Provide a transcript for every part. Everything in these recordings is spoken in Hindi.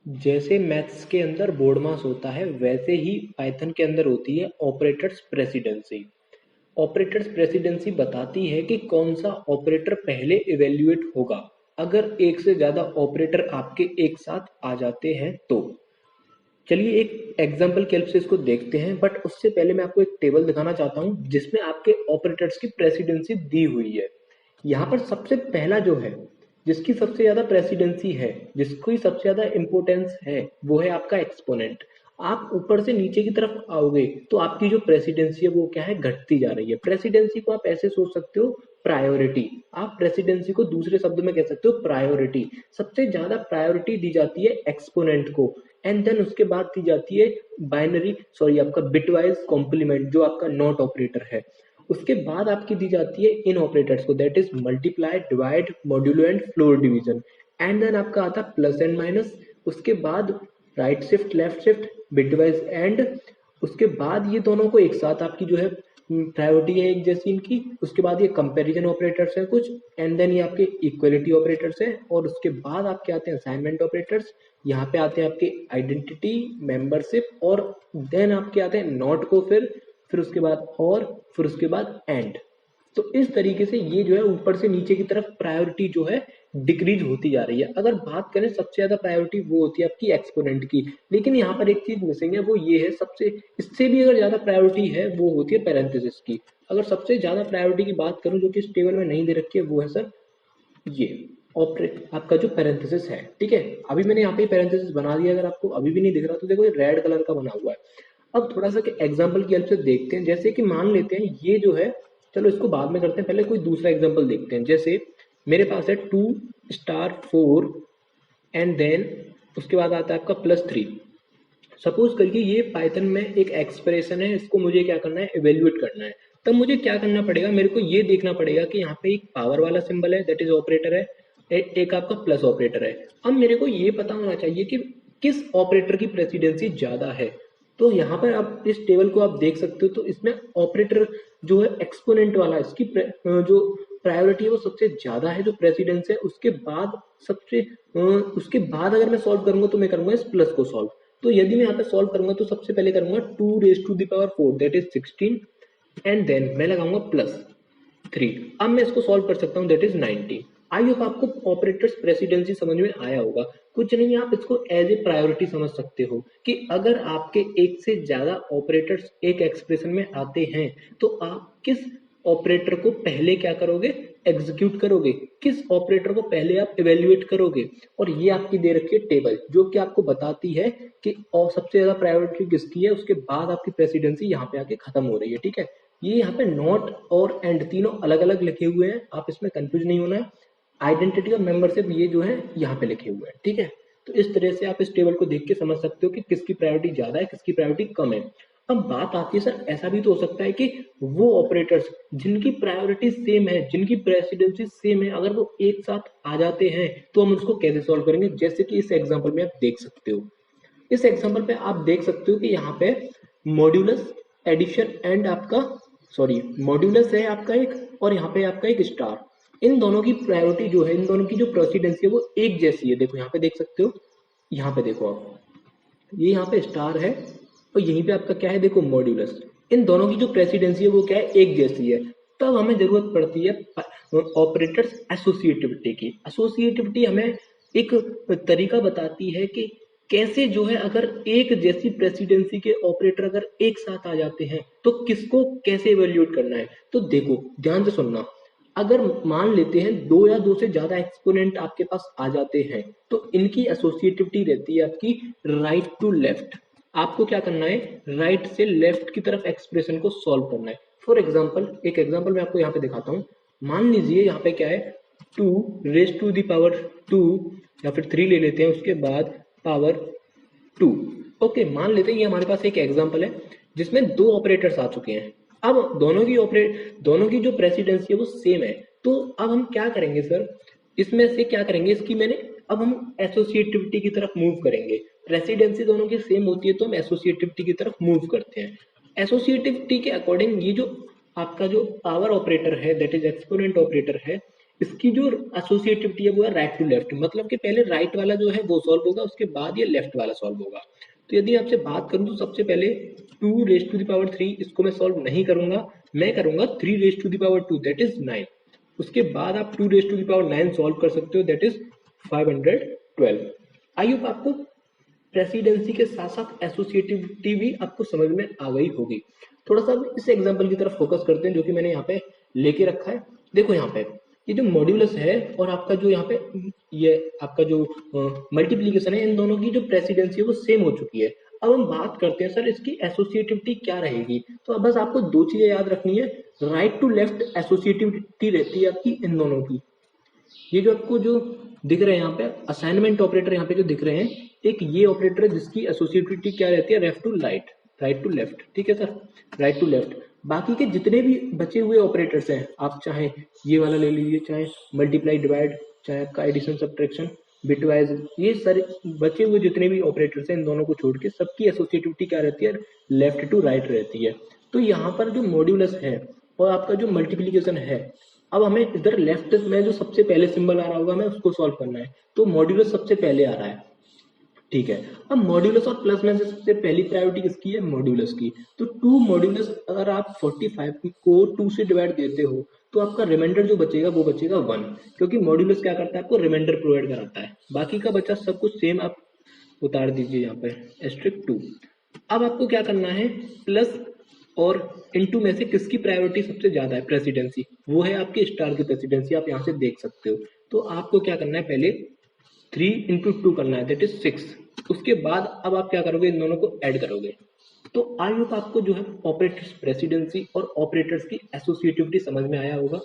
जैसे मैथ्स के अंदर बोर्ड मास होता है वैसे ही पाइथन के अंदर होती है ऑपरेटर्स प्रेसिडेंसी। ऑपरेटर्स प्रेसिडेंसी बताती है कि कौन सा ऑपरेटर पहले इवेल्युएट होगा अगर एक से ज्यादा ऑपरेटर आपके एक साथ आ जाते हैं तो। चलिए एक एग्जाम्पल की हेल्प से इसको देखते हैं, बट उससे पहले मैं आपको एक टेबल दिखाना चाहता हूँ जिसमें आपके ऑपरेटर्स की प्रेसिडेंसी दी हुई है। यहाँ पर सबसे पहला जो है, जिसकी सबसे ज्यादा प्रेसिडेंसी है, जिसकी सबसे ज्यादा इंपॉर्टेंस है, वो है आपका एक्सपोनेंट। आप ऊपर से नीचे की तरफ आओगे तो आपकी जो प्रेसिडेंसी है वो क्या है, घटती जा रही है। प्रेसिडेंसी को आप ऐसे सोच सकते हो, प्रायोरिटी। आप प्रेसिडेंसी को दूसरे शब्द में कह सकते हो प्रायोरिटी। सबसे ज्यादा प्रायोरिटी दी जाती है एक्सपोनेंट को, एंड देन उसके बाद दी जाती है बाइनरी सॉरी आपका बिटवाइज कॉम्प्लीमेंट जो आपका नॉट ऑपरेटर है। उसके बाद आपकी दी जाती है इन ऑपरेटर्स को, that is multiply, divide, modulo and floor division. And then आपका आता है प्लस एंड माइनस। उसके बाद right shift, left shift, bitwise and. उसके बाद ये दोनों को एक साथ आपकी जो है प्रायोरिटी है एक जैसी इनकी। उसके बाद ये कंपैरिजन ऑपरेटर्स है कुछ, एंड देन ये आपके इक्वलिटी ऑपरेटर्स है। और उसके बाद आपके आते हैं असाइनमेंट ऑपरेटर्स। यहाँ पे आते हैं आपके आइडेंटिटी, मेंबरशिप, और देन आपके आते हैं नॉट को, फिर उसके बाद और, फिर उसके बाद एंड। तो इस तरीके से ये जो है ऊपर से नीचे की तरफ प्रायोरिटी जो है डिक्रीज होती जा रही है। अगर बात करें सबसे ज्यादा प्रायोरिटी वो होती है आपकी एक्सपोनेंट की, लेकिन यहाँ पर एक चीज मिसिंग है, वो ये है सबसे इससे भी अगर ज्यादा प्रायोरिटी है वो होती है पैरेंथेसिस की। अगर सबसे ज्यादा प्रायोरिटी की बात करूं जो कि इस टेबल में नहीं दे रखी है, वो है सर ये ऑपरेट आपका जो पैरेंथेसिस है। ठीक है, अभी मैंने यहाँ पे पैरेंथेसिस बना दिया, अगर आपको अभी भी नहीं दिख रहा तो देखो ये रेड कलर का बना हुआ है। अब थोड़ा सा एग्जाम्पल की हेल्प से देखते हैं, जैसे कि मान लेते हैं ये जो है, चलो इसको बाद में करते हैं, पहले कोई दूसरा एग्जाम्पल देखते हैं। जैसे मेरे पास है 2 * 4 एंड देन उसके बाद आता है आपका +3। सपोज करिए ये पाइथन में एक एक्सप्रेशन है, इसको मुझे क्या करना है, इवेल्युएट करना है। तब मुझे क्या करना पड़ेगा, मेरे को ये देखना पड़ेगा कि यहाँ पे एक पावर वाला सिंबल है, दैट इज ऑपरेटर है, एक आपका प्लस ऑपरेटर है। अब मेरे को ये पता होना चाहिए कि किस ऑपरेटर की प्रेसिडेंसी ज्यादा है। तो यहाँ पर आप इस टेबल को आप देख सकते हो, तो इसमें ऑपरेटर जो है एक्सपोनेंट वाला, इसकी जो प्रायोरिटी है वो सबसे ज्यादा है, जो प्रेसिडेंस है। उसके बाद उसके बाद अगर मैं सॉल्व करूंगा तो मैं करूंगा इस प्लस को सॉल्व। तो यदि मैं यहाँ पे सॉल्व करूंगा तो सबसे पहले करूंगा 2⁴ दैट इज 16, एंड देन मैं लगाऊंगा +3। अब मैं इसको सॉल्व कर सकता हूँ, दैट इज 19। आई होप आपको ऑपरेटर्स प्रेसिडेंसी समझ में आया होगा। कुछ नहीं, आप इसको एज ए प्रायोरिटी समझ सकते हो कि अगर आपके एक से ज्यादा ऑपरेटर्स एक एक्सप्रेशन में आते हैं तो आप किस ऑपरेटर को पहले क्या करोगे, एग्जीक्यूट करोगे, किस ऑपरेटर को पहले आप इवेल्युएट करोगे। और ये आपकी दे रखी है टेबल जो कि आपको बताती है कि और सबसे ज्यादा प्रायोरिटी किसकी है, उसके बाद आपकी प्रेसिडेंसी यहाँ पे आके खत्म हो रही है। ठीक है, ये यहाँ पे नॉट और एंड तीनों अलग अलग लिखे हुए हैं, आप इसमें कंफ्यूज नहीं होना है। आइडेंटिटी और मेंबरशिप ये जो है यहाँ पे लिखे हुए हैं। ठीक है, तो इस तरह से आप इस टेबल को देख के समझ सकते हो कि किसकी प्रायोरिटी ज्यादा है, किसकी प्रायोरिटी कम है। अब बात आती है सर, ऐसा भी तो हो सकता है कि वो ऑपरेटर्स जिनकी प्रायोरिटी सेम है, जिनकी प्रेसिडेंसी सेम है, अगर वो एक साथ आ जाते हैं तो हम उसको कैसे सॉल्व करेंगे। जैसे कि इस एग्जांपल में आप देख सकते हो, इस एग्जांपल पे आप देख सकते हो कि यहाँ पे मॉड्यूलस, एडिशन एंड आपका सॉरी मॉड्यूलस है आपका एक, और यहाँ पे आपका एक स्टार। इन दोनों की प्रायोरिटी जो है, इन दोनों की जो प्रेसिडेंसी है वो एक जैसी है। देखो यहाँ पे देख सकते हो, यहाँ पे देखो आप, ये यहाँ पे स्टार है और यहीं पे आपका क्या है, देखो मॉड्यूलस। इन दोनों की जो प्रेसिडेंसी है वो क्या है, एक जैसी है। तब हमें जरूरत पड़ती है ऑपरेटर्स एसोसिएटिविटी की। एसोसिएटिविटी हमें एक तरीका बताती है कि कैसे जो है अगर एक जैसी प्रेसिडेंसी के ऑपरेटर अगर एक साथ आ जाते हैं तो किसको कैसे इवेल्युएट करना है। तो देखो ध्यान से सुनना, अगर मान लेते हैं दो या दो से ज्यादा एक्सपोनेंट आपके पास आ जाते हैं तो इनकी एसोसिएटिविटी रहती है आपकी राइट टू लेफ्ट। आपको क्या करना है, राइट से लेफ्ट की तरफ एक्सप्रेशन को सॉल्व करना है। फॉर एग्जाम्पल, एक एग्जाम्पल मैं आपको यहाँ पे दिखाता हूँ। मान लीजिए यहाँ पे क्या है, 2⁵2 या फिर 3 ले लेते हैं, उसके बाद पावर 2। ओके, मान लेते हैं ये हमारे पास एक एग्जाम्पल है जिसमें दो ऑपरेटर्स आ चुके हैं। अब दोनों की जो प्रेसिडेंसी है वो सेम है। तो अब हम क्या करेंगे सर, इसमें से क्या करेंगे, इसकी मैंने अब हम एसोसिएटिविटी की तरफ मूव करेंगे। प्रेसिडेंसी दोनों की सेम होती है तो हम एसोसिएटिविटी की तरफ मूव करते हैं। एसोसिएटिविटी के अकॉर्डिंग ये जो आपका जो पावर ऑपरेटर है, दैट इज एक्सपोनेंट ऑपरेटर है, इसकी जो एसोसिएटिविटी है वो है राइट टू लेफ्ट, मतलब कि पहले राइट वाला जो है वो सॉल्व होगा, उसके बाद ये लेफ्ट वाला सॉल्व होगा। तो यदि आपसे बात करूं तो सबसे पहले 2 रेज़ टू द पावर 3 इसको मैं सॉल्व नहीं करूंगा, मैं करूंगा 3 raise to the power 2 that is 9। उसके बाद आप 2 raise to the power 9 solve कर सकते हो दैट इज 512। आई होप आपको प्रेसिडेंसी के साथ साथ एसोसिएटिविटी भी आपको समझ में आ गई होगी। थोड़ा सा इस एग्जांपल की तरफ फोकस करते हैं जो कि मैंने यहाँ पे लेके रखा है। देखो यहाँ पे ये जो मॉड्यूलस है और आपका जो यहाँ पे ये आपका जो मल्टीप्लीकेशन है, इन दोनों की जो प्रेसिडेंसी है वो सेम हो चुकी है। अब हम बात करते हैं सर इसकी एसोसिएटिविटी क्या रहेगी। तो अब बस आपको दो चीजें याद रखनी है, राइट टू लेफ्ट एसोसिएटिविटी रहती है आपकी इन दोनों की। ये जो आपको जो दिख रहे हैं यहाँ पे असाइनमेंट ऑपरेटर यहाँ पे जो दिख रहे हैं, एक ये ऑपरेटर है जिसकी एसोसिएटिविटी क्या रहती है, left to right, right to left, ठीक है सर, राइट टू लेफ्ट। बाकी के जितने भी बचे हुए ऑपरेटर्स हैं, आप चाहे ये वाला ले लीजिए, चाहे मल्टीप्लाई डिवाइड, चाहे आपका एडिशन सब्ट्रैक्शन बिटवाइज, ये सारे बचे हुए जितने भी ऑपरेटर्स हैं इन दोनों को छोड़ के सबकी एसोसिएटिविटी क्या रहती है, लेफ्ट टू राइट रहती है। तो यहाँ पर जो मॉड्यूलस है और आपका जो मल्टीप्लीकेशन है, अब हमें इधर लेफ्ट में जो सबसे पहले सिंबल आ रहा होगा हमें उसको सॉल्व करना है। तो मॉड्यूलस सबसे पहले आ रहा है, ठीक है। अब मॉड्यूलस और प्लस में से सबसे पहली प्रायोरिटी किसकी है, मॉड्यूलस की। तो 2 मॉड्यूलस अगर आप 45 को 2 से डिवाइड देते हो तो आपका रिमाइंडर जो बचेगा वो बचेगा 1, क्योंकि मॉड्यूलस क्या करता है, आपको रिमाइंडर प्रोवाइड कराता है। बाकी का बचा सब कुछ सेम आप उतार दीजिए यहाँ पे *2। अब आपको क्या करना है, प्लस और इनटू में से किसकी प्रायोरिटी सबसे ज्यादा है, प्रेसिडेंसी, वो है आपकी स्टार की प्रेसिडेंसी, आप यहाँ से देख सकते हो। तो आपको क्या करना है, पहले 3 इंटू 2 करना है दैट इज 6। उसके बाद अब आप क्या करोगे, इन दोनों को ऐड करोगे। तो आई होप आपको जो है ऑपरेटर्स प्रेसिडेंसी और ऑपरेटर्स की एसोसिएटिविटी समझ में आया होगा।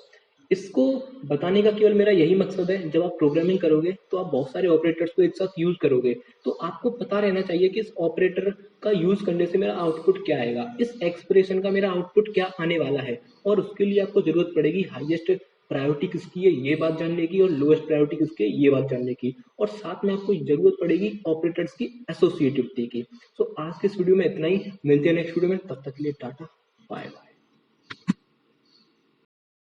इसको बताने का केवल मेरा यही मकसद है, जब आप प्रोग्रामिंग करोगे तो आप बहुत सारे ऑपरेटर्स को एक साथ यूज करोगे, तो आपको पता रहना चाहिए कि इस ऑपरेटर का यूज करने से मेरा आउटपुट क्या आएगा, इस एक्सप्रेशन का मेरा आउटपुट क्या आने वाला है। और उसके लिए आपको जरूरत पड़ेगी हाईएस्ट प्रायोरिटी किसकी है ये बात जानने की, और लोएस्ट प्रायोरिटी किसकी है ये बात जानने की, और साथ में आपको जरूरत पड़ेगी ऑपरेटर्स की एसोसिएटिविटी की। सो आज के इस वीडियो में इतना ही, मिलते हैं नेक्स्ट वीडियो में, तब तक के लिए टाटा बाय बाय।